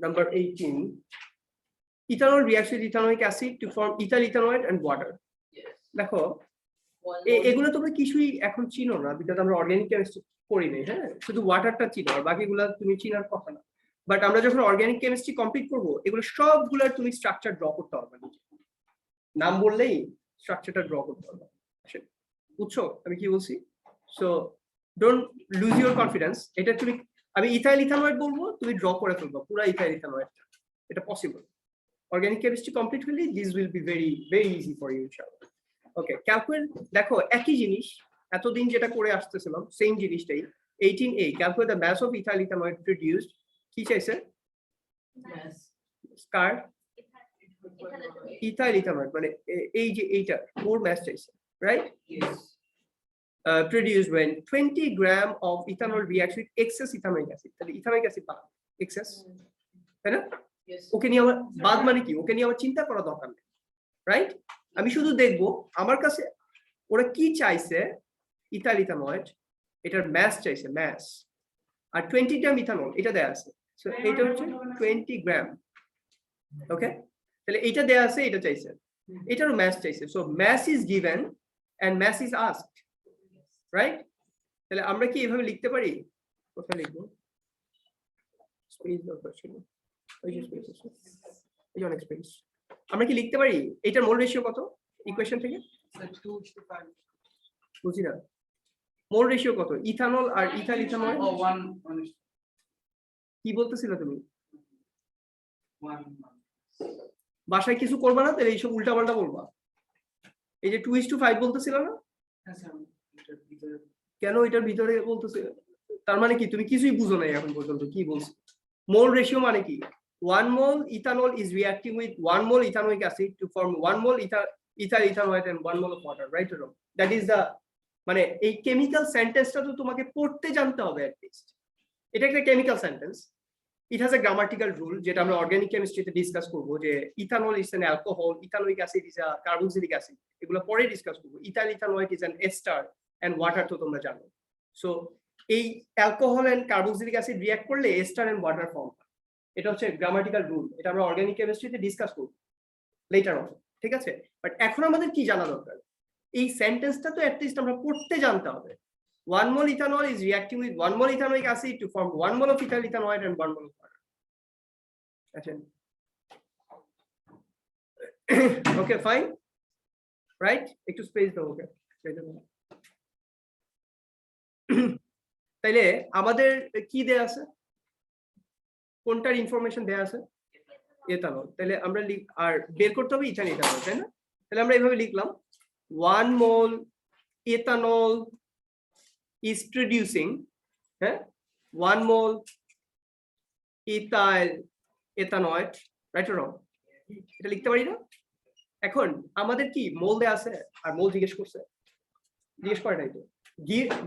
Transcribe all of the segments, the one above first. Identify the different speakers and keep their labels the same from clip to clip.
Speaker 1: Number 18. Ethanol reacts with ethanoic acid to form ethyl ethanoate and water. দেখো এগুলো তোমরা কিছুই এখন চিনো না, বিকজ আমরা অর্গানিক কেমিস্ট্রি করি নাই, হ্যাঁ, শুধু ওয়াটারটা চিনো, আর বাকিগুলো তুমি চিনার কথা না। বাট আমরা যখন অর্গানিক কেমিস্ট্রি কমপ্লিট করবো, এগুলো সবগুলোর তুমি স্ট্রাকচার ড্র করতে হবে, নাম বললেই স্ট্রাকচারটা ড্র করতে হবে। বুঝছো আমি কি বলছি? So don't lose your confidence. এটা তুমি, আমি ইথাইল ইথানয়েড বলবো, তুমি ড্র করে ফেলবো পুরো ইথাইল ইথানয়েড, এটা পসিবল। অর্গানিক কেমিস্ট্রি কমপ্লিট হলে this will be very easy for you ইনশাআল্লাহ। ওকে, ক্যালকুলেট, দেখো একই জিনিস এতদিন যেটা করে আসতেছিলাম, সেম জিনিসটাই। 18a, calculate the mass of ethyl ethanoate produced. কি চাইছে? স্কার ইথাইল ইথানয়েড, মানে এই যে এইটা ওর মাস চাইছে, right? Produced when 20 gram of ethanol reacts with excess ethanoic acid. তাহলে ethanoic acid বাদ, excess, তাই না? ওকে নিয়ে আমার বাদ মানে কি, ওকে নিয়ে আমার চিন্তা করা দরকার নেই, রাইট? আমি শুধু দেখবো আমার কাছে ওরা কি চাইছে, ইথাইল ইথানয়েড, এটার ম্যাস চাইছে, ম্যাস, আর 20 গ্রাম ইথানল এটা দেয়া আছে। সো এটা হচ্ছে 20 গ্রাম। ওকে, তাহলে এটা দেয়া আছে, এটা চাইছে, এটারও ম্যাস চাইছে। So mass is given and mass is asked, right? তাহলে আমরা কি এভাবে লিখতে পারি? কোথায় লিখবো? স্পেস দরকার ছিল, ওই যে স্পেস আছে, এই যে অনেক স্পেস। আমরা কি লিখতে পারি এটার মোল রেশিও কত ইকুয়েশন থেকে? 2:5। বুঝি না, মোল রেশিও কত ইথানল আর ইথাইল ইথানয়েড? 1। কি বলতেছিল তুমি? 1। বাসায় কিছু করবা না, তাহলে এইসব উল্টাপাল্টা বলবা। এই যে 2:5 বলতেছিল না? কেন এটার ভিতরে বলতেছে? তার মানে কি তুমি কিছুই বুঝো নাই এখন পর্যন্ত কি বলছো? মোল রেশিও মানে কি? 1 mole ethanol is reacting with 1 mole ethanoic acid to form 1 mole ethyl ethanoate and 1 mole of water, right or wrong? That is the, মানে এই কেমিক্যাল সেন্টেন্সটা তো তোমাকে পড়তে জানতে হবে at least। এটা একটা chemical sentence, it has a grammatical rule, যেটা আমরা অর্গানিক কেমিস্ট্রিতে ডিসকাস করব, যে ethanol is an alcohol, ethanoic acid is a carboxylic acid, এগুলো পরে ডিসকাস করব। Ethyl ethanoate is an ester and water, তো তোমরা জানো। সো এই alcohol and carboxylic acid react করলে এস্টার এন্ড ওয়াটার ফর্ম, এটা হচ্ছে গ্রামাটিক্যাল রুল, এটা আমরা অর্গানিক কেমিস্ট্রিতে ডিসকাস করব লেটার অন, ঠিক আছে? বাট এখন আমাদের কি জানা দরকার, এই সেন্টেন্সটা তো অ্যাটলিস্ট আমরা পড়তে জানতে হবে। 1 mole ethanol is reacting with 1 mole ethanoic acid to form 1 mole of ethyl ethanoate and 1 mole of water. আচ্ছা, ওকে ফাইন, রাইট? একটু স্পেস দাও, ওকে। তাইলে আমাদের কি দেয়া আছে, কোনটার ইনফরমেশন দেয়া আছে? এথানল। তাহলে আমরা আর বের করতে হবে ইথাইল ইথানল, তাই না? তাহলে আমরা এইভাবে লিখলাম 1 mole ethanol is producing 1 mole ethyl ethanoate, right or wrong? এটা লিখতে পারি না? এখন আমাদের কি মোল দেয়া আছে আর মোল জিজ্ঞেস করছে, জিজ্ঞেস করে নাই তো।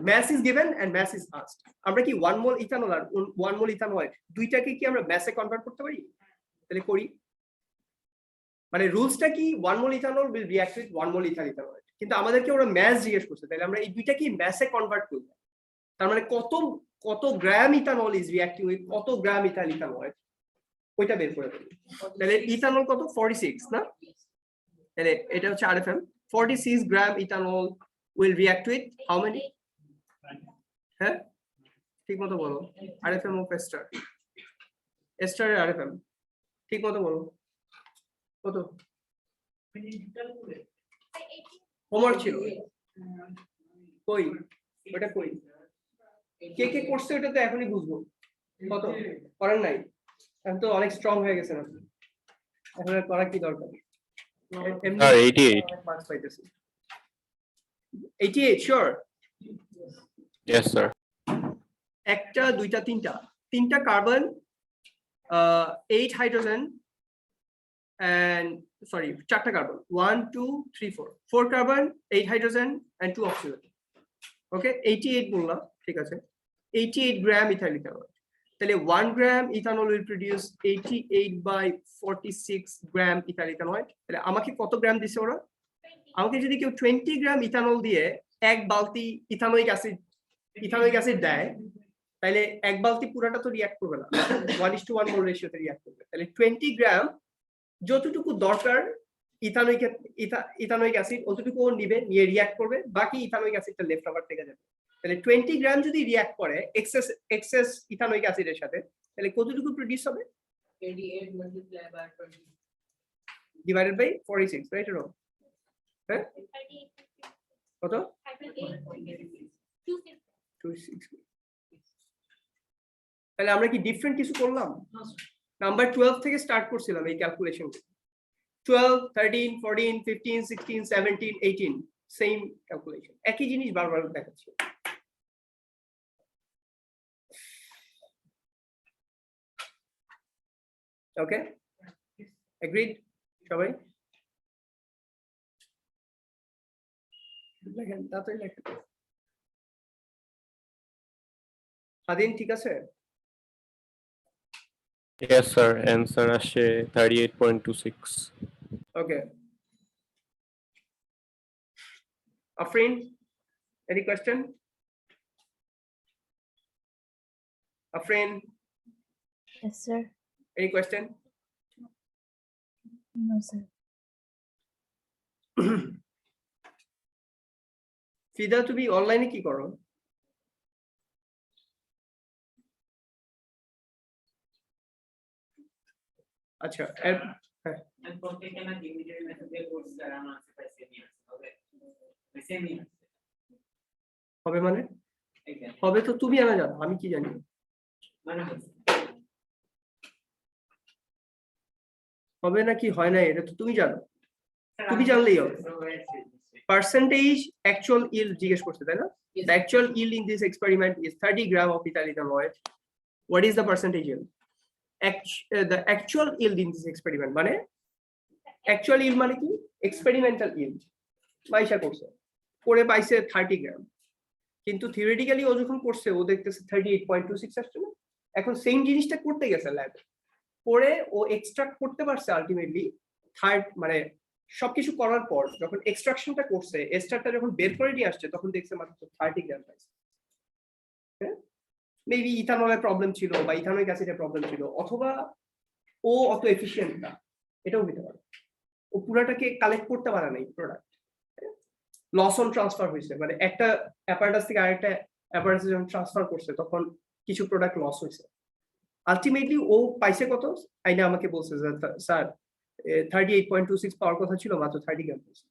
Speaker 1: mass is given and mass is asked। আমরা কি 1 mole ethanol আর 1 mole ethanoate দুইটাকে কি আমরা mass এ কনভার্ট করতে পারি? তাহলে করি। মানে রুলসটা কি, 1 mole ethanol will react with 1 mole ethyl ethanoate, কিন্তু আমাদেরকে ওরা mass জিজ্ঞেস করছে, তাহলে আমরা এই দুইটা কি mass এ কনভার্ট করব। তার মানে কত গ্রাম ইথানল ইজ রিঅ্যাক্টিং উইথ কত গ্রাম ইথাইল ইথানোয়েট, ওইটা বের করে দেব। তাহলে ইথানল কত? 46 না? তাহলে এটা হচ্ছে আরএফএম। 46 গ্রাম ethanol will react with how many? হ্যাঁ ঠিক মতো বলো, আরএফএম অফ এস্টার, এস্টারের আরএফএম ঠিক মতো বলো কত? হোমওয়ার্ক ছিল কই, ওটা কই? কে কে করছে ওটা তো এখনই বুঝবো। কত করেন নাই? এখন তো অনেক স্ট্রং হয়ে গেছেন আপনি, এখন আর করা কি দরকার?
Speaker 2: 88
Speaker 1: মার্কস পাইতেছি। 88 শিওর?
Speaker 2: yes sir।
Speaker 1: একটা দুইটা তিনটা কার্বন, 8 হাইড্রোজেন and sorry, চারটা carbon, 1 2 3 4 carbon, 8 hydrogen and 2 oxygen. Okay, 88 বললাম, ঠিক আছে। 88 গ্রাম ইথাইল ইথানল, তাহলে 1 gram ethanol will produce 88/46 gram ethyl ethanoate. তাহলে আমাকে কত গ্রাম দিছে ওরা? আমাকে যদি কেউ 20 গ্রাম ইথানল দিয়ে 1 বালতি ইথানোইক অ্যাসিড দেয়, তাহলে এক বালতি পুরাটা তো রিঅ্যাক্ট করবে না, 1:1 মোল রেশিওতে রিঅ্যাক্ট করবে। তাহলে 20 গ্রাম যতটুকু দরকার ইথানোয়িক অ্যাসিড অতটুকু ও নিবে, নিয়ে রিঅ্যাক্ট করবে, বাকি ইথানোয়িক অ্যাসিডটা লেফট ওভার থেকে যাবে। তাহলে 20 গ্রাম যদি রিঅ্যাক্ট করে এক্সেস ইথানোয়িক অ্যাসিডের সাথে, তাহলে কতটুকু প্রোডিউস হবে?
Speaker 3: 28 multiplied by 20.
Speaker 1: Divided by 46, right wrong? হ্যাঁ, কত? 26। তাহলে আমরা কি ডিফারেন্ট কিছু করলাম? নাম্বার 12 থেকে স্টার্ট করছিলাম এই ক্যালকুলেশন। 12, 13, 14, 15, 16, 17, 18 সেম ক্যালকুলেশন, একই জিনিস বারবার দেখাচ্ছি। ওকে, এগ্রিড সবাই? লেখেন, তাড়াতাড়ি লেখেন। স্বাধীন ঠিক আছে?
Speaker 2: Yes, sir. Answer আসছে 38.26.
Speaker 1: Okay. Afrin, any question? Afrin,
Speaker 4: Yes, sir.
Speaker 1: any question?
Speaker 4: No, sir.
Speaker 1: ফিদা, তুমি অনলাইনে কি করো? আচ্ছা, হ্যাঁ,
Speaker 3: And for taking a immediate method, they would start on by semi. Okay. By semi.
Speaker 1: হবে মানে?
Speaker 3: Again.
Speaker 1: হবে তো তুমি জানা, জানো, আমি কি জানি? হবে না কি হয় না এটা তো তুমি জানো, তুমি জানলেই হবে। পার্সেন্টেজ অ্যাকচুয়াল ইল্ড জিজ্ঞেস করছে, তাই না?
Speaker 3: Yes.
Speaker 1: The actual yield in this experiment is 30 gram of ethyl ethanoid. What is the percentage yield? The actual yield in this experiment মানে actual yield মানে কি? Experimental yield মাইশা করছে, করে পাইছে 30 গ্রাম, কিন্তু থিওরিটিক্যালি ও যখন করছে ও দেখতেছে 38.26 আসছে না। এখন সেম জিনিসটা করতে গেছে ল্যাবে, পরে ও এক্সট্রাক্ট করতে পারছে আলটিমেটলি মানে সবকিছু করার পর যখন এক্সট্রাকশনটা করছে, এস্টারটা যখন বের করে নিয়ে আসছে তখন দেখছে মাত্র 30 গ্রাম পাইছে। হ্যাঁ, মেবি ইথানলের প্রবলেম ছিল বা ইথানোয়িক অ্যাসিডের প্রবলেম ছিল, অথবা ও অত এফিশিয়েন্ট না, এটাও হতে পারে। ও পুরাটাকে কালেক্ট করতে পারে না, এই প্রোডাক্ট লস অন ট্রান্সফার হয়েছে, মানে একটা অ্যাপারেটাস থেকে আরেকটা অ্যাপারেটাসে যখন ট্রান্সফার করছে তখন কিছু প্রোডাক্ট লস হয়েছে। আলটিমেটলি ও পাইছে কত? আইনা আমাকে বলছে যে স্যার 38.26 পাওয়ার কথা ছিল, মাত্র 30 গ্রাম পাইছে।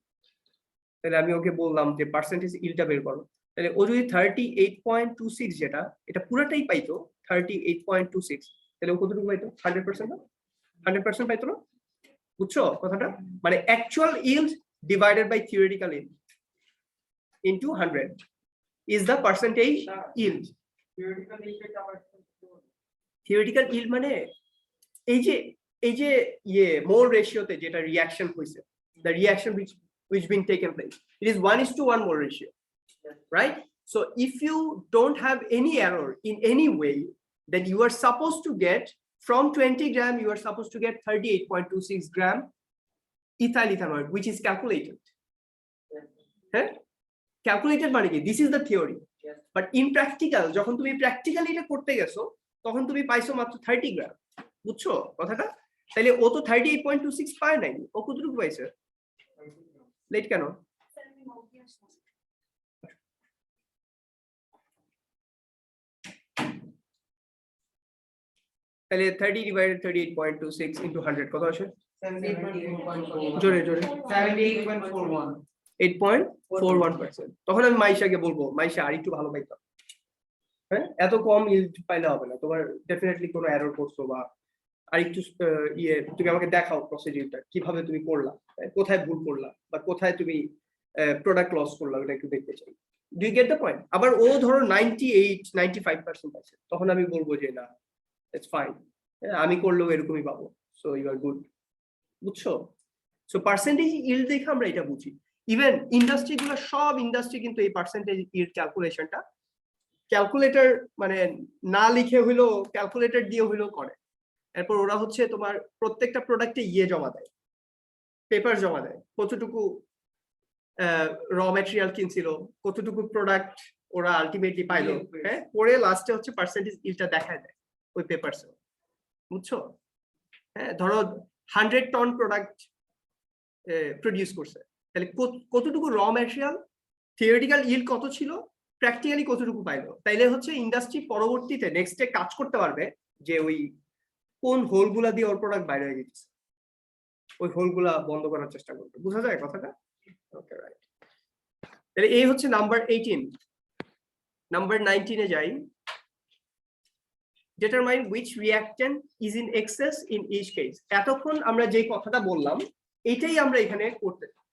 Speaker 1: তাহলে আমি ওকে বললাম যে পার্সেন্টেজ ইলটা বের করো। তাহলে ও যদি 38.26 যেটা, এটা পুরোটাই পাইতো 38.26, তাহলে ও কতটুকু পাইতো? 100% না? 100% পাইতো না? বুঝছো কথাটা? মানে actual yield divided by theoretical yield into 100 is the percentage yield. Theoretical yield মানে এই যে ইয়ে মোল রেশিওতে যেটা রিঅ্যাকশন হইছে, the reaction which been taken place, it is 1:1 mole ratio, right? So if you don't have any error in any way, then you are supposed to get from 20 gram, you are supposed to get 38.26 gram ethyl ethanoid, which is calculated. হ্যাঁ, calculated মানে কি? This is the theory, but in practical যখন তুমি practically এটা করতে গেছো তখন তুমি পাইছো মাত্র 30 গ্রাম। বুঝছো কথাটা? তাহলে ও তো 38.26 পায় নাই, ও কতটুকু পাইছে? লেট কেন? তাহলে 30 ডিভাইডেড 38.26 ইনটু 100 কত আসে? জোরে জোরে 8.41%। তখন আমি মাইশাকে বলবো, মাইশা আর একটু ভালো পাইতাম। হ্যাঁ, এত কম ইল্ড পাইলে হবে না, তোমার ডেফিনেটলি কোনো এরর করছো বা আর একটু ইয়ে, তুমি আমাকে দেখাও প্রসিডিউরটা কিভাবে তুমি করলা, কোথায় ভুল করলা বা কোথায় তুমি প্রোডাক্ট লস করলা, ওটা একটু দেখতে চাই। Do you get the point? আবার ও ধরো 98-95% আছে, তখন আমি বলবো যে না, ইটস ফাইন, আমি করলেও এরকমই পাবো, সো ইউ আর গুড। বুঝছো? সো পার্সেন্টেজ ইল্ড দেখে আমরা এটা বুঝি। ইভেন ইন্ডাস্ট্রি গুলো, সব ইন্ডাস্ট্রি কিন্তু এই পার্সেন্টেজ ইল্ড ক্যালকুলেশনটা ক্যালকুলেটর মানে না লিখে হইলো, ক্যালকুলেটর দিয়ে হইলো করে। এরপর ওরা হচ্ছে তোমার প্রত্যেকটা প্রোডাক্টে ইয়ে জমা দেয়, পেপার জমা দেয়, কতটুকু র ম্যাটেরিয়াল কিনছিল, কতটুকু প্রোডাক্ট ওরা আলটিমেটলি পাইলো, হ্যাঁ, পরে লাস্টে হচ্ছে পার্সেন্টেজ ইলটা দেখায় দেয় ওই পেপারসে, বুঝছো? হ্যাঁ, ধরো 100 টন প্রোডাক্ট প্রডিউস করছে, তাহলে কতটুকু র ম্যাটেরিয়াল, থিওরিটিক্যাল ইল্ড কত ছিল, প্র্যাকটিক্যালি কতটুকু পাইলো, তাইলে হচ্ছে ইন্ডাস্ট্রি পরবর্তীতে নেক্সটে কাজ করতে পারবে যে ওই কোন হোলগুলা দিয়ে ওর প্রোডাক্ট বাইরে হয়ে গেছে, ওই হোলগুলা বন্ধ করার চেষ্টা করবে। বোঝা যায় কথাটা? ওকে, রাইট। তাহলে এই হচ্ছে নাম্বার 18। নাম্বার 19 এ যাই। Determine which reactant is in excess in each case. এতক্ষণ আমরা যে কথাটা বললাম এটাই আমরা এখানে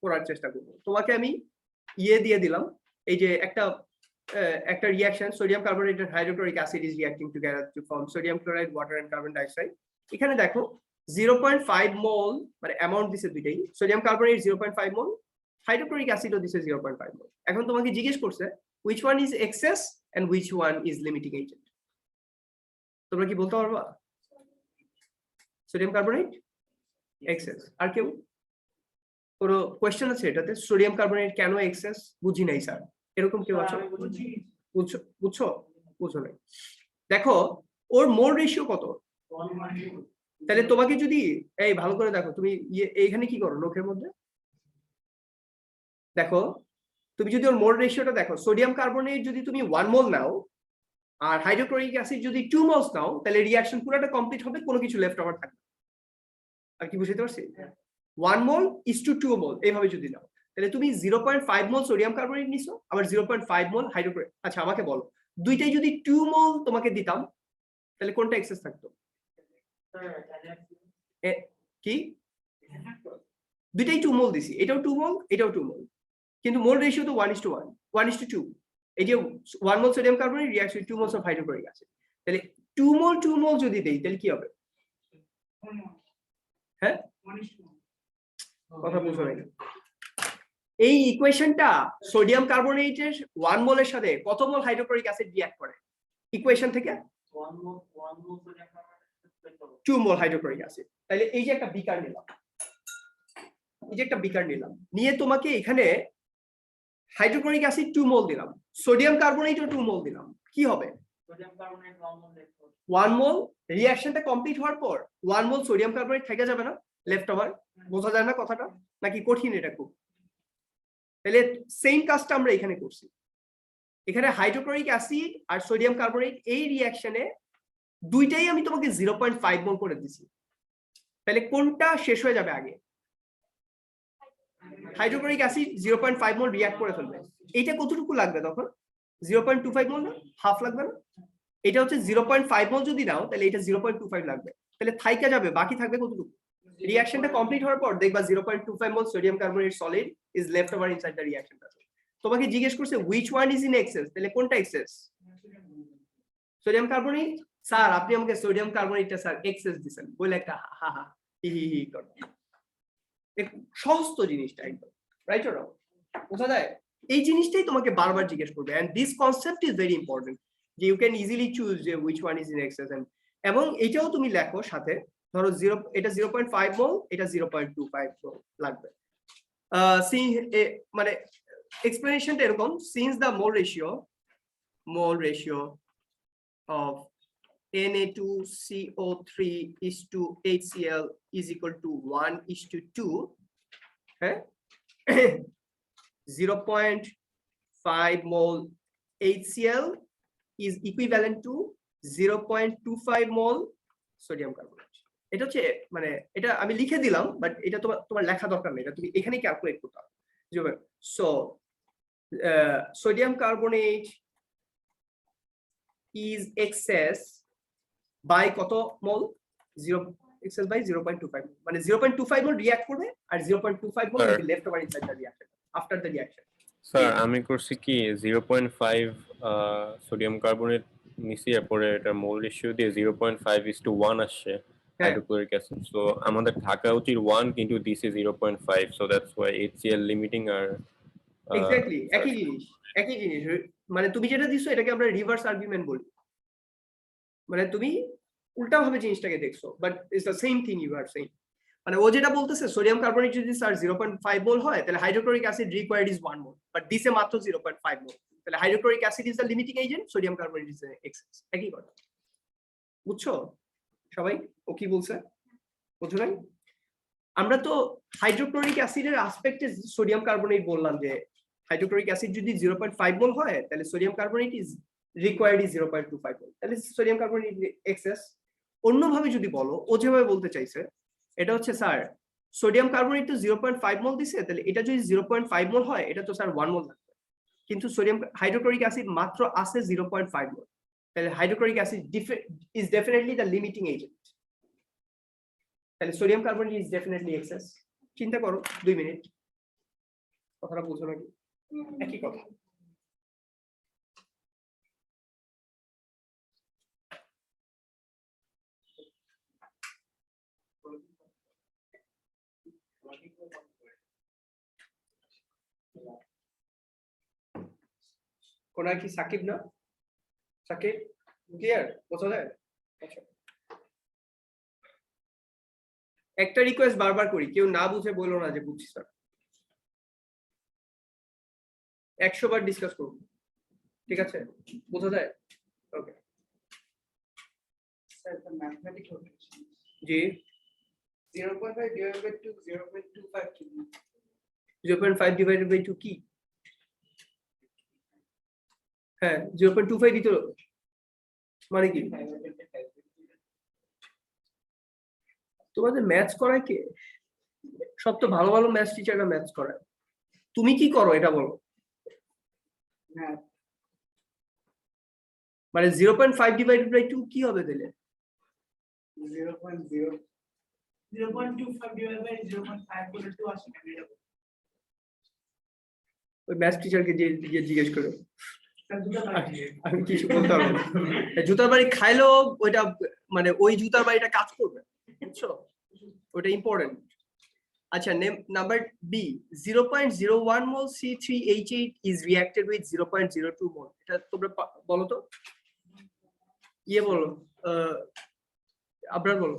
Speaker 1: করার চেষ্টা করব। তোমাকে আমি দিয়ে দিলাম, এই যে একটা reaction, sodium carbonate and hydrochloric acid is reacting together to form sodium chloride, water and carbon dioxide. এখানে দেখো 0.5 মোল মানে অ্যামাউন্ট দিছে দুইটাই, সোডিয়াম কার্বনেট 0.5 মোল, হাইড্রোক্লোরিক অ্যাসিডও দিছে 0.5 মোল। এখন তোমাকে জিজ্ঞেস করছে which one is excess and which one is limiting agent। তোমরা কি বলতে পারবা? Sodium carbonate access. আর কেউ কোনো কোয়েশ্চেন আছে এটাতে? সোডিয়াম কার্বনেট কেন এক্সেস বুঝি নাই স্যার, এরকম কেউ আছে? বুঝছো নাই? দেখো ওর মোল রেশিও কত, তাহলে তোমাকে যদি এই ভালো করে দেখো, তুমি এইখানে কি করো লোকের মধ্যে দেখো, তুমি যদি ওর মোল রেশিওটা দেখো, সোডিয়াম কার্বনেট যদি তুমি 1 মোল নাও আর হাইড্রোক্লোরিক অ্যাসিড যদি 2 মোলস নাও, তাহলে রিঅ্যাকশন পুরোটা কমপ্লিট হবে, কোনো কিছু লেফট ওভার থাকবে। আর কি বুঝতে পারছি? 1 মোল ইজ টু 2 মোল এইভাবে যদি নাও, তাহলে তুমি 0.5 মোল সোডিয়াম কার্বনেট নিছো, আবার 0.5 মোল হাইড্রোক্লোরিক। আচ্ছা আমাকে বলো, দুইটাই যদি 2 মোল তোমাকে দিতাম তাহলে কোনটা এক্সেস থাকতো? কি দুইটাই 2 মোল দিছি, এটাও 2 মোল এটাও 2 মোল, কিন্তু মোল রেশিও তো 1:1 1:2। এই যে 1 মোল sodium carbonate reaction 2 moles of hydrochloric acid, তাহলে 2 মোল যদি দেই তাহলে কি হবে? হ্যাঁ, কথা বুঝো না? এই ইকুয়েশনটা সোডিয়াম কার্বনেটের 1 মোলের সাথে কত মোল হাইড্রোক্লোরিক অ্যাসিড রিঅ্যাক্ট করে, ইকুয়েশন থেকে 2 মোল হাইড্রোক্লোরিক অ্যাসিড। তাহলে এই যে একটা বিকার নিলাম, নিয়ে তোমাকে এখানে হাইড্রোক্লোরিক অ্যাসিড 2 মোল দিলাম, সোডিয়াম কার্বনেটও 2 মোল দিলাম, কি হবে?
Speaker 3: সোডিয়াম কার্বনেট
Speaker 1: 1 মোল রিঅ্যাকশনটা কমপ্লিট হওয়ার পর 1 মোল সোডিয়াম কার্বনেট থেকে যাবে না লেফট ওভার? বোঝা যায় না কথাটা নাকি কঠিন এটা খুব? তাহলে সেম কাজটা আমরা এখানে করছি, এখানে হাইড্রোক্লোরিক অ্যাসিড আর সোডিয়াম কার্বনেট এই রিঅ্যাকশনে দুইটাই আমি তোমাকে 0.5 মোল করে দিছি, তাহলে কোনটা শেষ হয়ে যাবে আগে? হাইড্রোক্লোরিক অ্যাসিড 0.5 মোল রিঅ্যাক্ট করে ফেলবে, এইটা কতটুকু লাগবে তখন? 0.25 মোল না, হাফ লাগবে না? এটা হচ্ছে 0.5 মোল যদি নাও তাহলে এটা 0.25 লাগবে, তাহলে থাইকা যাবে, বাকি থাকবে কতটুকু? রিঅ্যাকশনটা কমপ্লিট হওয়ার পর দেখবা 0.25 মোল sodium carbonate solid is left over inside the reaction. তোমাকে জিজ্ঞেস করছে which one is in access, তাহলে কোনটা এক্সেস? Sodium carbonate. স্যার আপনি আমাকে সোডিয়াম কার্বনেটটা স্যার এক্সেস দিবেন বলে একটা হা হা হি হি হি করবে, সহজ তো জিনিসটা একদম, রাইট অর রং? বোঝা যায়? এই জিনিসটাই তোমাকে বারবার জিজ্ঞেস করবে, and this concept is very important, যে ইউ ক্যান ইজিলি চুজ যে which one is in excess. এবং এটাও তুমি লেখো সাথে, ধরো এটা 0.5 মোল, এটা 0.25 মোল লাগবে। মানে এক্সপ্লেনেশনটা এরকম, since the mole ratio of Na2CO3 is to HCl is equal to 1:2, হ্যাঁ 0.5 mol HCl is equivalent to 0.25 mol sodium carbonate। এটা হচ্ছে মানে এটা আমি লিখে দিলাম, বাট এটা তোমার লেখা দরকার নেই, এটা তুমি এখানেই ক্যালকুলেট করতে হবে। So sodium carbonate is excess by কত মোল? 0 excess by 0.25, মানে 0.25 মোল রিঅ্যাক্ট করবে আর 0.25 মোল will be left over inside the reaction after the reaction।
Speaker 2: Sir আমি করছি কি 0.5 সোডিয়াম কার্বনেট নিছি, পরে এটা মোল রেশিও দিয়ে 0.5:1 আসছে হাইড্রোক্লোরিক অ্যাসিড, সো আমাদের থাকা উচিত 1 কিন্তু দিছে 0.5, so that's why HCl limiting আর
Speaker 1: এক্স্যাক্টলি একই জিনিস। মানে তুমি যেটা দিছো এটাকে আমরা রিভার্স আর্গুমেন্ট বলি, মানে তুমি উল্টা ভাবে জিনিসটাকে দেখছো, but it's the same thing you are saying. মানে ও যেটা বলতেছে সোডিয়াম কার্বনেট যদি স্যার 0.5 মোল হয় তাহলে hydrochloric acid required is 1 mole, but দিছে মাত্র 0.5 মোল, তাহলে hydrochloric acid is the limiting agent, sodium carbonate is the excess. একই কথা, বুঝছো সবাই? ও কি বলছে, বুঝছো নাই? আমরা তো হাইড্রোক্লোরিক অ্যাসিডের আসপেক্টে সোডিয়াম কার্বনেট বললাম যে হাইড্রোক্লোরিক অ্যাসিড যদি 0.5 মোল হয় তাহলে sodium carbonate is required is 0.25 মোল, তাহলে সোডিয়াম কার্বনেট এক্সেস। অন্যভাবে যদি বলো, ও যেভাবে বলতে চাইছে এটা হচ্ছে স্যার সোডিয়াম কার্বনেট তো 0.5 মোল দিছে, তাহলে এটা যদি 0.5 মোল হয় এটা তো স্যার 1 মোল লাগবে, কিন্তু সোডিয়াম হাইড্রোক্লোরিক অ্যাসিড মাত্র আছে 0.5 মোল, তাহলে hydrochloric acid is definitely the limiting agent, তাহলে sodium carbonate is definitely excess. চিন্তা করো 2 মিনিট, কথাটা বুঝো নাকি? একই কথা। কোনা কি সাকিব না? সাকিব ক্লিয়ার, বোঝা যায়? আচ্ছা, একটা রিকোয়েস্ট বারবার করি, কেউ না বুঝে বলো না যে বুঝছি স্যার। 100 বার ডিসকাস করব, ঠিক আছে? বোঝা যায়? Okay
Speaker 5: Sir, the mathematical notation.
Speaker 1: জি
Speaker 5: 0.5 divided by 2, 0.25 to
Speaker 1: 0.5 divided by 2 কি? হ্যাঁ 0.25 দিতে মানে কি? তোমাদের ম্যাথস করায় কে? সব তো ভালো ভালো ম্যাথস টিচাররা ম্যাথস করায়, তুমি কি করো এটা বলো?
Speaker 5: math.
Speaker 1: মানে 0.5 ডিভাইডেড বাই 2 কি হবে তাহলে?
Speaker 5: 0.0. 0.25 divided by 0.5 করে 2 আসে না এটা।
Speaker 1: ওই ম্যাথস টিচারকে গিয়ে জিজ্ঞেস করো,
Speaker 5: স্যার দুটো বাকি।
Speaker 1: আমি কিছু বলতে পারবো না। জুতার বাড়ি খাইলেও ওইটা মানে ওই জুতার বাড়িটা কাজ করবে, বুঝছো? ওটা ইম্পর্টেন্ট। আচ্ছা, number B 0.01 mole C3H8 is reacted with 0.02 mole. এটা তোমরা বলো তো, ইয়ে বলো, আবরার বলো।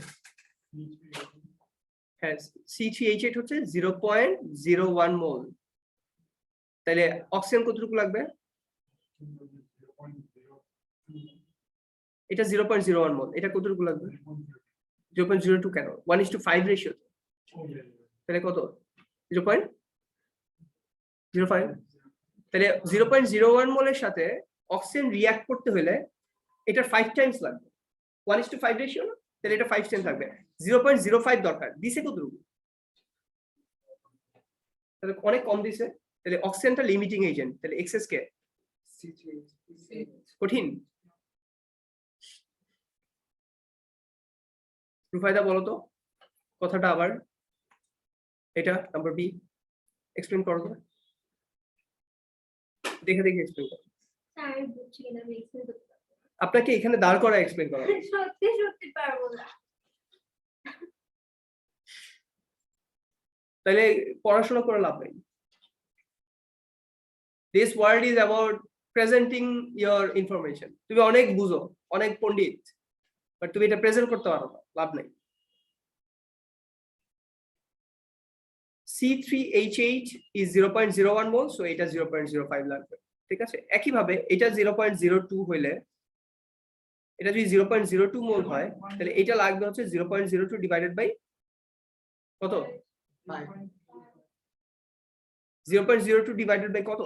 Speaker 1: হ্যাঁ C3H8 হচ্ছে 0.01 মোল, তাহলে অক্সিজেন কতটুকু লাগবে? এটা 0.01 মোল, এটা কতটুকু লাগবে? 0.02 কেন? 1:5 রেশিও, তাহলে কত? 0.05। তাহলে 0.01 মোলের সাথে অক্সিজেন রিঅ্যাক্ট করতে হলে এটা 5 টাইমস লাগবে, 1:5 রেশিও না, তাহলে এটা 5 টাইমস লাগবে। 0.05 দরকার, দিছে কতটুকু? তাহলে অনেক কম দিছে, তাহলে অক্সিজেনটা লিমিটিং এজেন্ট, তাহলে এক্সেস কে? কঠিন? রুফায়দা বলো তো কথাটা আবার, এটা নাম্বার বি এক্সপ্লেইন করো তো, দেখে দেখে এক্সপ্লেইন করো।
Speaker 6: আমি বুঝছি কিনা আমি এক্সপ্লেইন করতে পারবো না।
Speaker 1: আপনাকে এখানে দাঁড় করা এক্সপ্লেইন করা।
Speaker 6: সত্যি সত্যি পারবো না।
Speaker 1: তাহলে পড়াশোনা করে লাভ নেই। This world is about presenting your information. তুমি অনেক বুঝো, অনেক পণ্ডিত, বাট তুমি এটা প্রেজেন্ট করতে পারো না, লাভ নেই। C3H8 is 0.01 মোল, সো এটা 0.05 লাগবে, ঠিক আছে? একইভাবে এটা 0.02 হইলে, এটা যদি 0.02 মোল হয় তাহলে এটা লাগবে হচ্ছে 0.02 ডিভাইডেড বাই কত? 0.02 ডিভাইডেড বাই কত?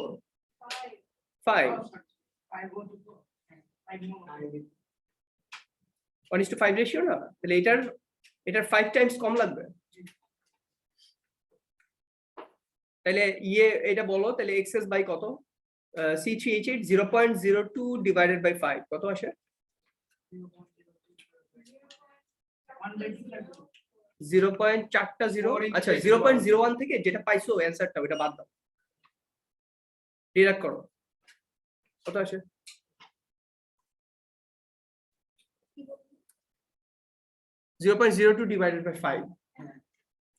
Speaker 1: 5। 1:5 রেশিও না, তাহলে এটার 5 টাইমস কম লাগবে। তাহলে এটা বলো, তাহলে এক্সেস বাই কত? C3H8 0.02 ডিভাইডেড বাই 5 কত আসে? 0.40। আচ্ছা 0.01 থেকে যেটা পাইছো অ্যানসারটা ওটা বাদ দাও, ডিডাক্ট করো, কত আসে? 0.02 ডিভাইডেড বাই 5,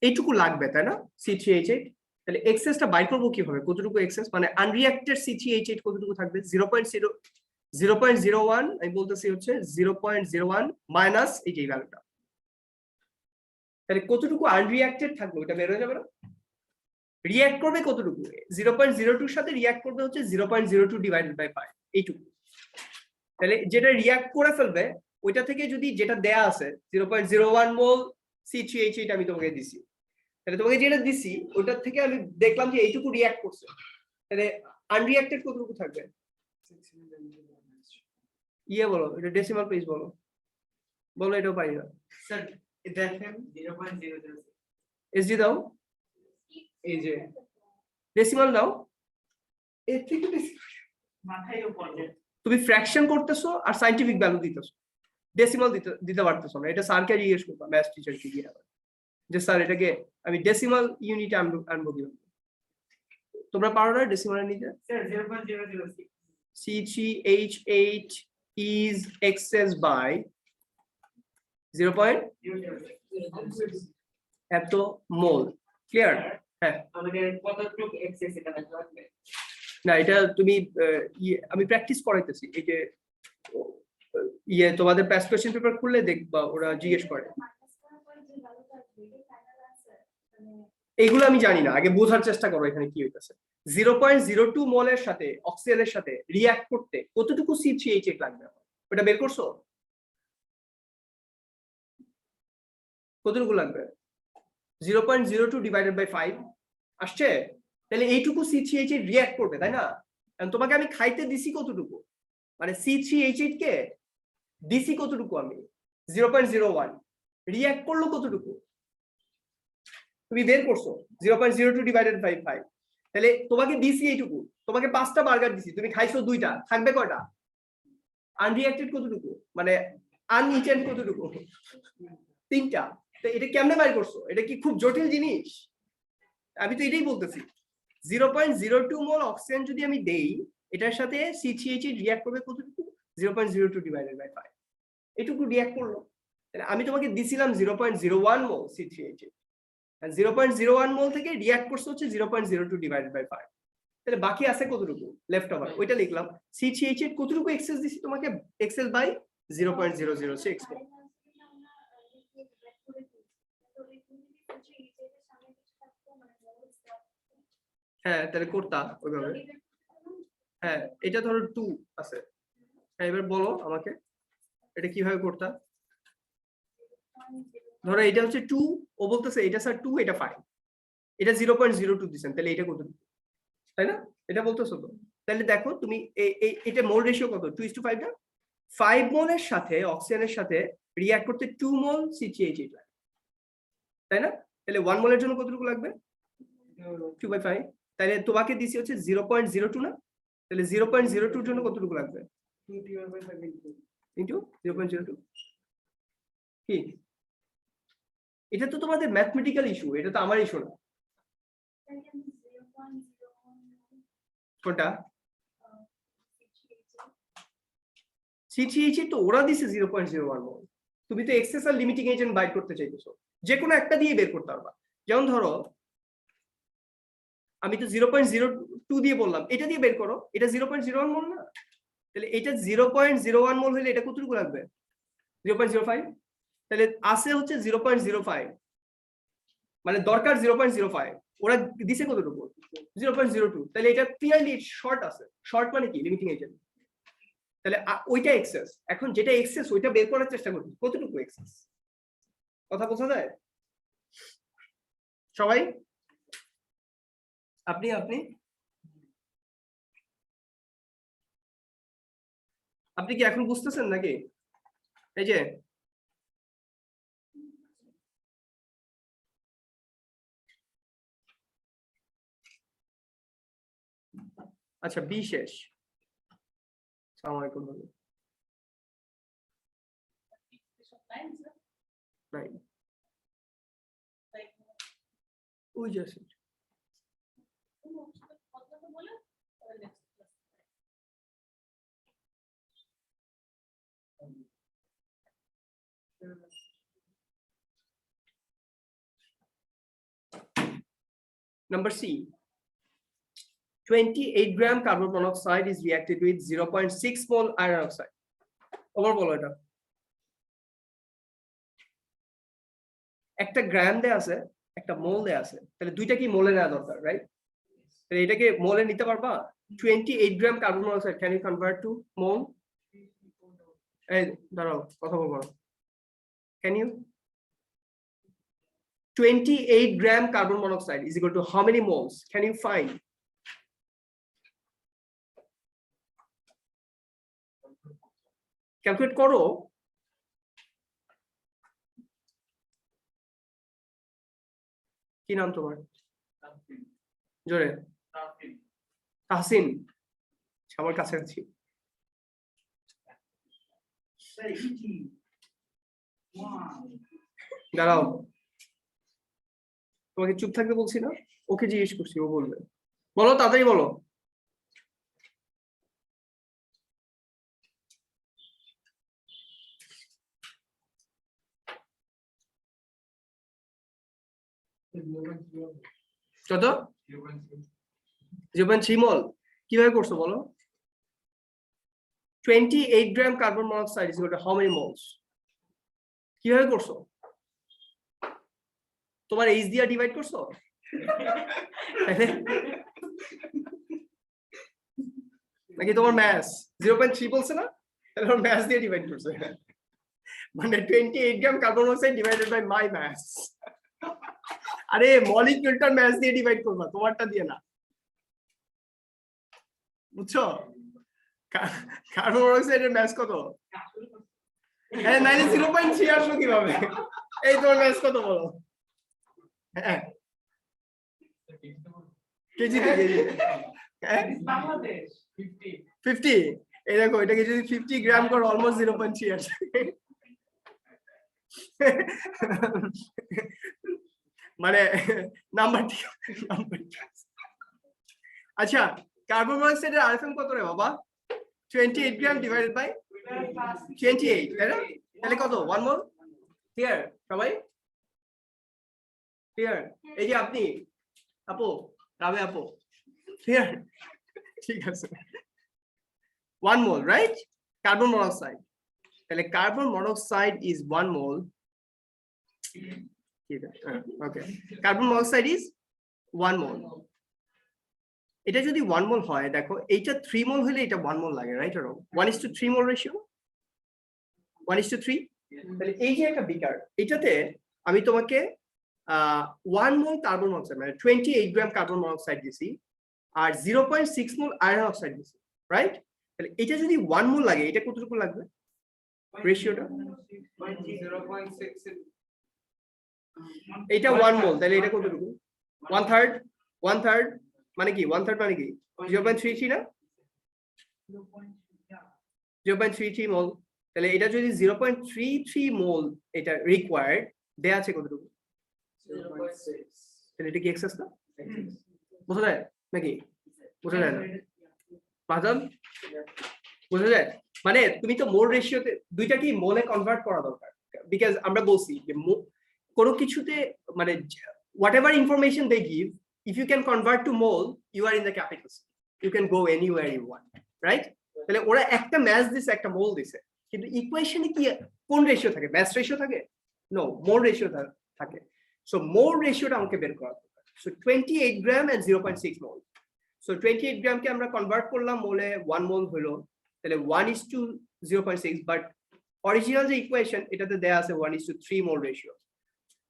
Speaker 1: এইটুকু লাগবে তাই না C3H8? তাহলে এক্সেসটা বাই করবো কিভাবে? কতটুকু এক্সেস মানে আনরিঅ্যাক্টেড C3H8 কতটুকু থাকবে? 0.01 আমি বলতেছি হচ্ছে 0.01 মাইনাস এই যে ভ্যালুটা, তাহলে কতটুকু আনরিঅ্যাক্টেড থাকবে ওটা বের হয়ে যাবে না? রিঅ্যাক্ট করবে কতটুকু 0.02 সাথে রিঅ্যাক্ট করবে হচ্ছে 0.02 ডিভাইডেড বাই 5 এইটুকু তাহলে যেটা রিঅ্যাক্ট করে ফেলবে ওইটা থেকে যদি যেটা দেয়া আছে 0.01 মোল C3H8 আমি তোমাকে দিছি তাহলে তোমাকে যেটা দিছি ওটা থেকে আমি দেখলাম যে এইটুকু রিঅ্যাক্ট করছে তাহলে আনরিঅ্যাক্টেড কতটুকু থাকবে ইয়ে বলো এটা ডেসিমাল প্লেস বলো বলো এটাও পারি না
Speaker 5: স্যার দেখেন
Speaker 3: 0.006
Speaker 1: এসডি দাও
Speaker 5: এই যে
Speaker 1: ডেসিমাল দাও এর থেকে বেশি
Speaker 5: মাথায়ও পড়ে
Speaker 1: তুমি ফ্র্যাকশন করতেছো আর সাইন্টিফিক ভ্যালু দিতেছো ডেসিমাল দিতে পারতেছো না এটা স্যারকে জিজ্ঞেস করবা ম্যাথ টিচারকে গিয়ে যে স্যার এটাকে আমি ডেসিমাল ইউনিট আনবো কিভাবে তোমরা পারো না ডেসিমাল নিতে
Speaker 5: sir 0.006
Speaker 1: C3H8 is excess by 0. এত মোল ক্লিয়ার হ্যাঁ
Speaker 3: আমাদের কতটুকু এক্সেস এটা দেখতে হবে
Speaker 1: না এটা তুমি আমি প্র্যাকটিস করাইতেছি এই যে ইয়ে তোমাদের পাস্ট কোশ্চেন পেপার খুললে দেখবা ওরা জিজ্ঞেস করে এইগুলো আমি জানি না আগে বোঝার চেষ্টা করো এখানে কি হইতেছে 0.02 মোলের সাথে অক্সিজেনের সাথে রিঅ্যাক্ট করতে কতটুকু C3H8 লাগবে ওটা বের করছো কতটুকু লাগবে 0.02 ডিভাইডেড বাই 5 আসছে তাহলে এইটুকু C3H8 রিঅ্যাক্ট করবে তাই না তোমাকে আমি খাইতে দিছি কতটুকু মানে C3H8 কে দিছি কতটুকু আমি 0.01 রিঅ্যাক্ট করলো কতটুকু তুমি বের করছো 0.02 ডিভাইডেড বাই 5 তাহলে তোমাকে দিছি এইটুকু তোমাকে 5টা বার্গার দিছি তুমি খাইছো 2টা থাকবে কয়টা আনরিঅ্যাক্টেড কতটুকু মানে আনইটেন কতটুকু 3টা তো এটা কেমনে বাইর করছো এটা কি খুব জটিল জিনিস আমি তো এটাই বলতেছি 0.02 মোল অক্সিজেন যদি আমি দেই এটার সাথে C3H8 রিঅ্যাক্ট করবে কতটুকু 0.02 ডিভাইডেড বাই 5 এটুকু রিঅ্যাক্ট করলো তাহলে আমি তোমাকে দিছিলাম 0.01 মোল C3H8 আর 0.01 মোল থেকে রিঅ্যাক্ট করছে হচ্ছে 0.02 ডিভাইডেড বাই 5 তাহলে বাকি আছে কতটুকু লেফট ওভার ওইটা লিখলাম C3H8 কতটুকু এক্সেস দিছি তোমাকে এক্সেস বাই 0.006 হ্যাঁ তাহলে করতা ওইভাবে হ্যাঁ এটা ধরো 2 আছে হ্যাঁ এবার বলো আমাকে এটা কিভাবে করতা ধরো এটা হচ্ছে 2 ও বলতেছে এটা স্যার 2 এটা 5 এটা 0.02 দিবেন তাহলে এটা কত তাই না এটা বলতেছো তো তাহলে দেখো তুমি এটা মোল রেশিও কত 2:5 না 5 মোলের সাথে অক্সিজেনের সাথে রিঅ্যাক্ট করতে 2 মোল C3H8 লাগে তাই না তাহলে 1 মোলের জন্য কতটুকু লাগবে 2/5 তাহলে তোমাকে দিছি হচ্ছে 0.02 না তাহলে 0.02 এর জন্য কতটুকু লাগবে 2/5 ইনটু 0.02 কি এটা তো তোমাদের ম্যাথমেটিক্যাল ইস্যু এটা তো আমার ইস্যু না কোনটা C3H8 তো ওরা দিছে 0.01 মোল তুমি তো এক্সেস আর লিমিটিং এজেন্ট বাইর করতে চাইতেছো যে কোনো একটা দিয়ে বের করতে পারবা যেমন ধরো আমি তো 0.02 দিয়ে বললাম এটা দিয়ে বের করো এটা 0.01 মোল না তাহলে এটা 0.01 মোল হলে এটা কতটুকু লাগবে 0.05 তাহলে আছে হচ্ছে 0.05 মানে দরকার 0.05 ওরা দিছে কতটুকু 0.02 তাহলে এটা ক্লিয়ারলি শর্ট আছে শর্ট মানে কি লিমিটিং এজেন্ট তাহলে ওইটা এক্সেস এখন যেটা এক্সেস ওইটা বের করার চেষ্টা করছি কতটুকু এক্সেস কথা বোঝা যায় সবাই আপনি আপনি আপনি কি এখন বুঝতেছেন নাকি এই যে আচ্ছা বি শেষ আসসালামু আলাইকুম নাই ওই যে আছে Number C, 28 gram carbon monoxide is reacted with 0.6 mole iron oxide. Over বলো এটা একটা গ্রাম দেয়া আছে একটা মোল দেয়া আছে, তাহলে দুইটা কি মোলে নেওয়া দরকার, রাইট? তাহলে এটাকে মোলে নিতে পারবা? 28 gram carbon monoxide can you convert to mole? এই দাঁড়াও, কথা বলবো না। Can you? 28 gram carbon monoxide is equal to how many moles? Can you find? Calculate করো। কি নাম তোমার? জোরে। তাহসিন, আমার কাছাকাছি। দাঁড়াও, তোমাকে চুপ থাকতে বলছি না? ওকে জিজ্ঞেস করছি, ও বলবে। বলো, তাড়াতাড়ি বলো। কত? 0.3 মোল। কিভাবে করছো বলো? 28 gram carbon monoxide is equal to how many moles? কিভাবে করছো? তোমার এইচ দিয়া ডিভাইড করছো? নাকি তোমার ম্যাথস 0.3 বলছে না? তাহলে ওর ম্যাথস দিয়ে ডিভাইড করছে। মানে 28 gram carbon monoxide divided by my maths. আরে মলিকিউলটার ম্যাথস দিয়ে ডিভাইড করবা, তোমারটা দিয়ে না। বুঝছো? কার্বন মনোক্সাইডের ম্যাথস কত? হ্যাঁ, নাইলে 0.3 আসলো কিভাবে? এই তোমার ম্যাথস কত বলো? হ্যাঁ, কেজিতে কেজি। হ্যাঁ,
Speaker 5: বাংলাদেশ
Speaker 1: 50। এই দেখো, এটাকে যদি 50 গ্রাম করো অলমোস্ট 0.3 আসে। মানে নাম্বার ঠিক। আচ্ছা, কার্বন মনোক্সাইডের আরএফএম কত রে বাবা? 28 গ্রাম ডিভাইডেড বাই 28, তাই না? তাহলে কত? 1 মোল। ক্লিয়ার সবাই? ক্লিয়ার? এই যে আপনি, আপু, রাবে আপু, ক্লিয়ার? ঠিক আছে। 1 মোল, রাইট? Carbon monoxide. তাহলে কার্বন মনোক্সাইড ইজ 1 মোল। ঠিক আছে, ওকে। কার্বন মনোক্সাইড ইজ 1 মোল। এটা যদি 1 মোল হয়, দেখো এইটা 3 মোল হলে এটা 1 মোল লাগে, রাইট? 1:3 মোল রেশিও, 1:3। তাহলে এই যে একটা বিকার, এটাতে আমি তোমাকে 1 মোল কার্বন মনোক্সাইড মানে 28 গ্রাম কার্বন মনোক্সাইড দিছি, আর 0.6 মোল আয়রন অক্সাইড দিছি, রাইট? তাহলে এটা যদি 1 মোল লাগে, এটা কতটুকু লাগবে রেশিওটা?
Speaker 5: 0.6।
Speaker 1: এটা 1 মোল, তাহলে এটা কতটুকু? 1/3। 1/3 মানে কি? 1/3 মানে কি? 0.33 না? 0.33 মোল। তাহলে এটা যদি 0.33 মোল এটা রিকোয়ার্ড দেয়া আছে কতটুকু?
Speaker 5: 0.6।
Speaker 1: তাহলে এটা কি এক্সেস না? বোঝা যায় নাকি? বোঝা যায় না? বাজান বোঝা যায়? মানে তুমি তো মোল রেশিওতে দুইটা কি মোলে কনভার্ট করা দরকার, বিকজ আমরা বলছি যে কোনো কিছুতে মানে whatever information they give, if you can convert to mole, you are in the capital C. You can go anywhere you want, right? তাহলে ওরা একটা ম্যাস দিছে, একটা মোল দিছে, কিন্তু ইকুয়েশনে কি কোন রেশিও থাকে? ম্যাস রেশিও থাকে? নো, মোল রেশিও থাকে। সো মোল রেশিওটা আমাকে বের করা দরকার। So 28 gram and 0.6 mole. So 28 গ্রামকে আমরা কনভার্ট করলাম মোলে, 1 মোল হলো, তাহলে 1:0.6, বাট অরিজিনাল যে ইকুয়েশন এটাতে দেয়া আছে 1:3 মোল রেশিও।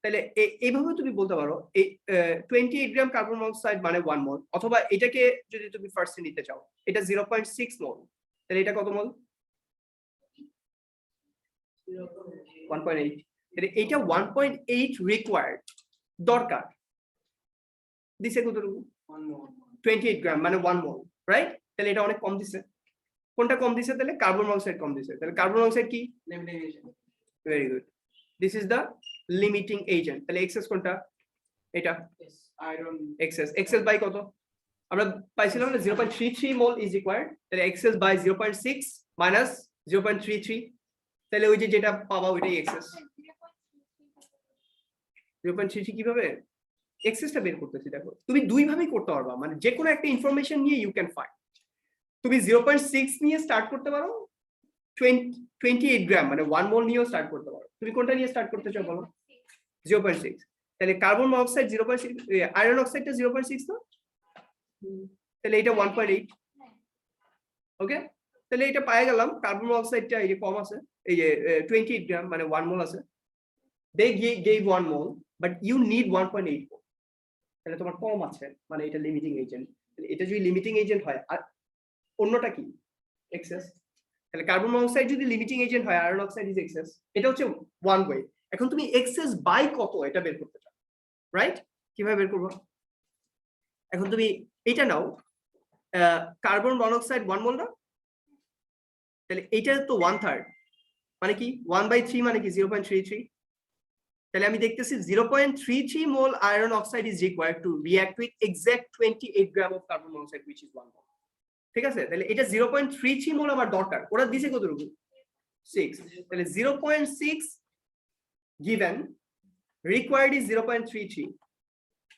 Speaker 1: তাহলে এইভাবে তুমি বলতে পারো এই 28 গ্রাম কার্বন মনোক্সাইড মানে 1 মোল, অথবা এটাকে যদি তুমি ফার্স্টে নিতে চাও, এটা 0.6 মোল, তাহলে এটা কত মোল? 1.8। তাহলে এটা 1.8 রিকোয়ার্ড দরকার দিছে কতটুকু? 28 গ্রাম মানে 1 মোল, রাইট? তাহলে এটা অনেক কম দিছে। কোনটা কম দিছে? তাহলে কার্বন মনোক্সাইড কম দিছে। তাহলে কার্বন মনোক্সাইড কি? Very good, this is the limiting agent. তাহলে এক্সেস কোনটা? এটা
Speaker 5: আয়রন
Speaker 1: এক্সেস বাই কত আমরা পাইছিলাম না? 0.33 মোল ইজ রিকোয়ার্ড। তাহলে এক্সেস বাই 0.6 মাইনাস 0.33, তাহলে ওই যে যেটা পাবা ওইটাই এক্সেস। 0.33 কিভাবে এক্সেসটা বের করতেছি দেখো, তুমি দুই ভাবেই করতে পারবা, মানে যে কোনো একটা ইনফরমেশন নিয়ে ইউ ক্যান ফাইন্ড। তুমি 0.6 নিয়ে স্টার্ট করতে পারো, 28 গ্রাম মানে 1 মোল নিয়েও স্টার্ট করতে পারো। তুমি কোনটা নিয়ে স্টার্ট করতে চাও বলো? 0.6। তাহলে কার্বন মনোক্সাইড 0.6, আয়রন অক্সাইডটা 0.6 না, তাহলে এটা 1.8। ওকে, তাহলে এটা পাই গেলাম কার্বন মনোক্সাইডটা এই যে কম আছে, এই যে 28 গ্রাম মানে 1 মোল আছে। they gave 1 mole but you need 1.8 mole, তাহলে তোমার কম আছে, মানে এটা লিমিটিং এজেন্ট। এটা যদি লিমিটিং এজেন্ট হয় আর অন্যটা কি এক্সেস, তাহলে কার্বন মনোক্সাইড যদি লিমিটিং এজেন্ট হয়, আয়রন অক্সাইড ইজ এক্সেস। এটা হচ্ছে ওয়ান ওয়ে। এখন তুমি এক্সেস বাই কত এটা বের করতে চাও, রাইট? কিভাবে বের করবো? এখন তুমি এটা নাও, কার্বন মনোক্সাইড 1 মোল না, তাহলে এটা তো 1/3, মানে কি 1/3 মানে কি 0.33। তাহলে আমি দেখতেছি 0.33 mole iron oxide is required to react with exact 28 gram of carbon monoxide which is 1 mole. ঠিক আছে, তাহলে এটা 0.33 মোল আমার দরকার, ওরা দিছে কতটুকু 6, তাহলে 0.6 given required is 0.33,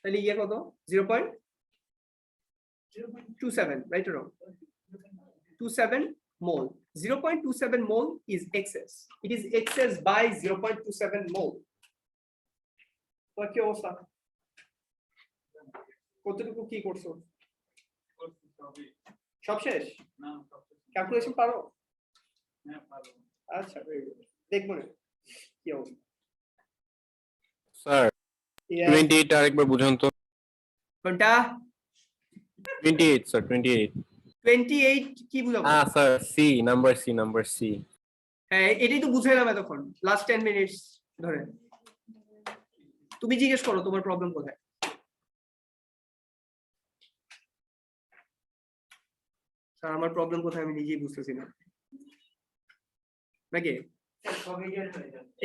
Speaker 1: তাহলে ইয়ে কত 0.27, right or wrong? 27 mole, 0.27 mole is excess, it is excess by 0.27 mole। তো কি অবস্থা, কতটুকু কি করছো, সব শেষ? ক্যালকুলেশন পারো? আচ্ছা, দেখবো না কি অবস্থা।
Speaker 2: স্যার 28 আরেকবার বুঝান তো।
Speaker 1: কোনটা?
Speaker 2: 28 স্যার, 28।
Speaker 1: 28 কি বুঝাবো?
Speaker 2: Sir number C.
Speaker 1: হ্যাঁ, এটাই তো বুঝাইলাম এতক্ষণ, লাস্ট 10 মিনিটস ধরে। তুমি জিজ্ঞেস করো তোমার প্রবলেম কোথায়। স্যার আমার প্রবলেম কোথায় আমি নিজেই বুঝতেছি না নাকি।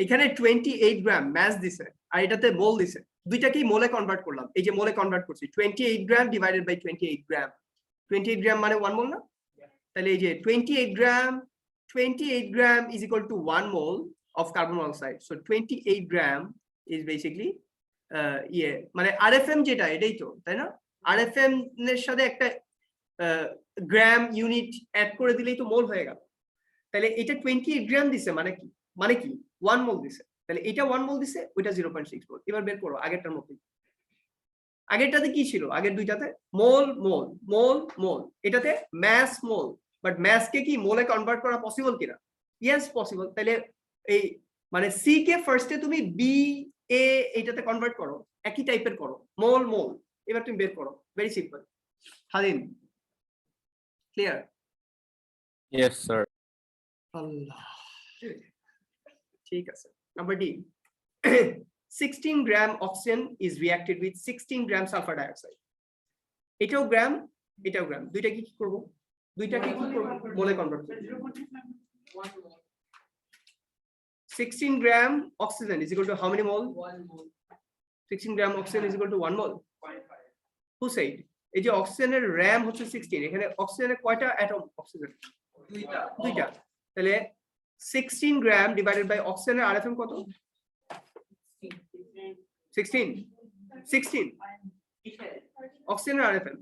Speaker 1: এখানে 28 গ্রাম ম্যাস দিছে আর এটাতে মোল দিছে, দুইটাকেই মোলে কনভার্ট করলাম। এই যে মোলে কনভার্ট করছি, 28 গ্রাম ডিভাইডেড বাই 28 গ্রাম, 28 গ্রাম মানে 1 মোল না, তাহলে এই যে 28 গ্রাম is equal to 1 mole of carbon monoxide, so 28 gram is basically মানে RFM যেটা এটাই তো, তাই না? RFM এর সাথে একটা গ্রাম ইউনিট অ্যাড করে দিলেই তো মোল হয়ে গেল। তাহলে এটা 28 গ্রাম দিছে মানে কি 1 মোল দিছে, তাহলে এটা 1 মোল দিছে, ওইটা 0.6 মোল। এবার বের করো আগেরটার মতই। আগেরটাতে কি ছিল? আগের দুইটাতে মোল মোল মোল মোল, এটাতে ম্যাস মোল, বাট ম্যাস কে কি মোলে কনভার্ট করা পসিবল কিনা? Yes possible. তাহলে এই মানে সি কে ফার্স্টে তুমি বি এ এটাতে কনভার্ট করো, একই টাইপের করো, মোল মোল। এবার তুমি বের করো, very simple. Halim clear?
Speaker 2: Yes sir.
Speaker 1: Allah, ঠিক আছে। Number D, 16 gram oxygen is reacted with 16 gram sulfur dioxide. এটাও গ্রাম এটাও গ্রাম, দুইটাকে কি করব? দুইটাকে কি করব? মোলে কনভার্ট করব। 16 gram oxygen is equal to how many mole? 16 gram oxygen is equal to 1 mole. Who said? এই যে অক্সিজেনের র্যাম হচ্ছে 16, এখানে অক্সিজেনের কয়টা অ্যাটম? অক্সিজেন দুইটা। তাহলে 16 গ্রাম ডিভাইডেড বাই অক্সিজেনের আরএফএম কত? 16 অক্সিজেনের আরএফএম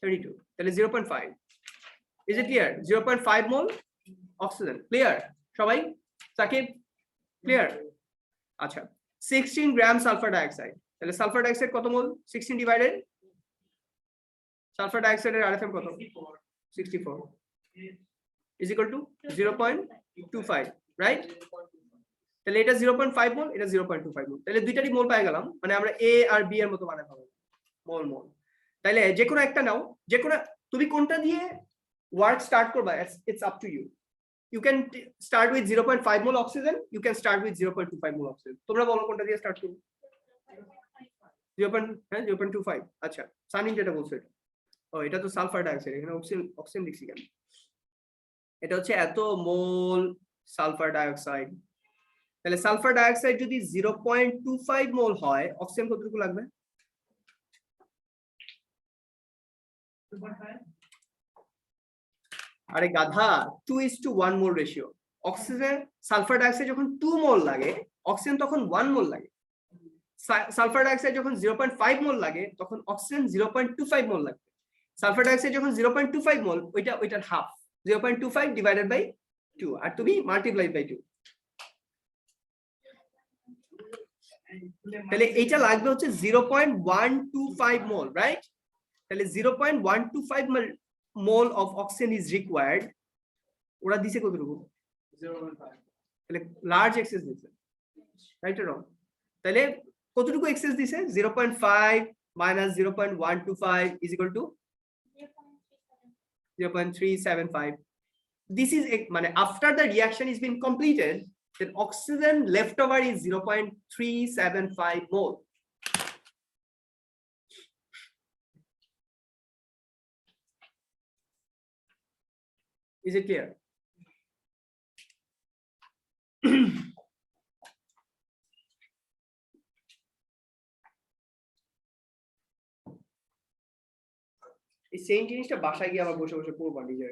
Speaker 1: 32, তাহলে 0.5। Is it clear? 0.5 mole oxygen. Clear সবাই? সাকিব ক্লিয়ার? আচ্ছা, 16 গ্রাম সালফার ডাইঅক্সাইড, তাহলে সালফার ডাইঅক্সাইড কত মোল? 16 ডিভাইডেড সালফার ডাইঅক্সাইডের আরএফএম কত? 64 is equal to 0.25, রাইট? তাহলে এটা 0.5 মোল, এটা 0.25 মোল, তাহলে দুইটারই মোল পেয়ে গেলাম, মানে আমরা এ আর বি এর মতো বানাতে পারবো মোল মোল। তাহলে যে কোনো একটা নাও, যে কোনো তুমি কোনটা দিয়ে ওয়ার্ক স্টার্ট করবা, it's up to you. You can start with 0.5 mole oxygen, you can start with 0.25 mole oxygen. তোমরা বলো কোনটা দিয়ে স্টার্ট করব? 0.25। আচ্ছা, সানিন যেটা বলছো এটা, ও এটা তো সালফার ডাইঅক্সাইড, এখানে অক্সিজেন লিখছি কেন? এটা হচ্ছে এত মোল সালফার ডাইঅক্সাইড। তাহলে সালফার ডাইঅক্সাইড যদি 0.25 মোল হয়, অক্সিজেন কতটুকু লাগবে? আরে গাধা, 2:1 মোল রেশিও। অক্সিজেন সালফার ডাইঅক্সাইড যখন 2 মোল লাগে, অক্সিজেন তখন 1 মোল লাগে। সালফার ডাইঅক্সাইড যখন 0.5 মোল লাগে, তখন অক্সিজেন 0.25 মোল লাগবে। সালফার ডাইঅক্সাইড যখন 0.25 মোল, ওইটার হাফ, 0.25 ডিভাইডেড বাই 2, আর তুমি মাল্টিপ্লাই বাই 2। তাহলে এইটা লাগবে হচ্ছে 0.125 মোল, রাইট? তাহলে 0.125 mole of oxygen is required. ওরা দিছে কতটুকু?
Speaker 5: 0.5
Speaker 1: তাহলে লার্জ এক্সেস দিছে, রাইট অর রং? তাহলে কতটুকু এক্সেস দিছে? 0.5 minus 0.125 is equal to 0.375. This is মানে after the reaction is been completed, then oxygen left over is 0.375 mole. Is it clear? এই সেম জিনিসটা বাসায় গিয়ে আবার বসে বসে পড়বা নিজে,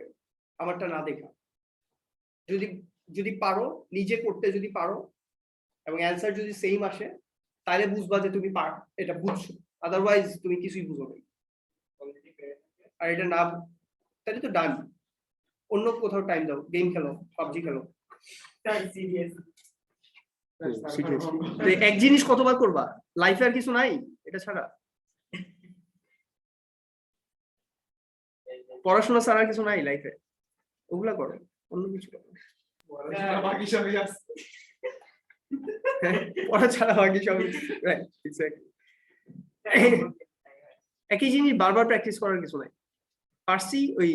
Speaker 1: আমারটা না দেখা। যদি যদি পারো নিজে করতে, যদি পারো এবং অ্যান্সার যদি সেম আসে, তাহলে বুঝবা যে তুমি এটা বুঝছো, আদারওয়াইজ তুমি কিছুই বুঝো না। আর এটা না, তাহলে তো ডান, অন্য কোথাও টাইম দাও, গেম খেলো, পাবজি খেলো। তো এক জিনিস কতবার করবা লাইফে? আর কিছু নাই এটা ছাড়া? পড়াশোনা ছাড়া আর কিছু নাই লাইফে? ওগুলা করো, অন্য কিছু করো।
Speaker 5: বাকি সবই আছে।
Speaker 1: পড়া ছাড়া বাকি সব, রাইট, এক্স্যাক্টলি। একই জিনিস বারবার প্র্যাকটিস করার কিছু নাই। পারসি ওই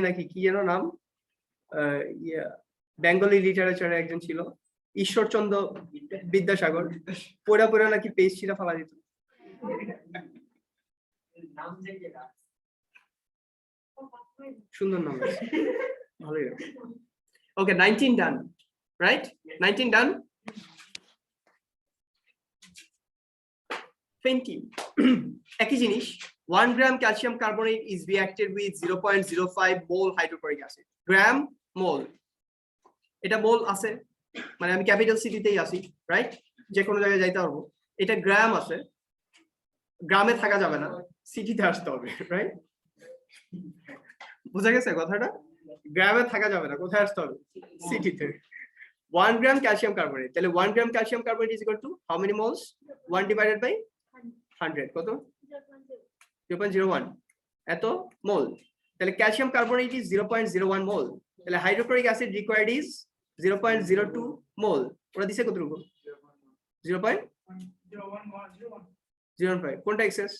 Speaker 1: নাকি কি যেন নাম, বেঙ্গলি লিটারেচারে একজন ছিল, ঈশ্বরচন্দ্র বিদ্যাসাগর, পড়া পড়া নাকি পেজ ছিঁড়া ফেলা যেত। সুন্দর নাম, ভালোই। ওকে, 19 ডান, রাইট? 19 ডান। 20 একই জিনিস, 1 gram calcium carbonate is reacted with 0.05 mole hydrochloric acid. গ্রাম, মোল, এটা মোল আছে মানে আমি ক্যাপিটাল সিটিতেই আছি, রাইট? যে কোনো জায়গায় যাইতে পারবো। এটা গ্রাম আছে, গ্রামে থাকা যাবে না, সিটিতে আসতে হবে, রাইট? বুঝা গেছে কথাটা? গ্রামে থাকা যাবে না, কোথায় আসতে হবে? সিটিতে। 1 gram calcium carbonate, তাহলে 1 gram calcium carbonate is equal to how many moles? 1 divided by 100 কত? 0.01 এত মোল। তাহলে ক্যালসিয়াম কার্বনেট is 0.01 মোল। তাহলে হাইড্রোক্লোরিক অ্যাসিড রিকোয়ার্ড is 0.02 মোল। ওরা দিছে কতটুকু? 0.01 কোনটা এক্সেস?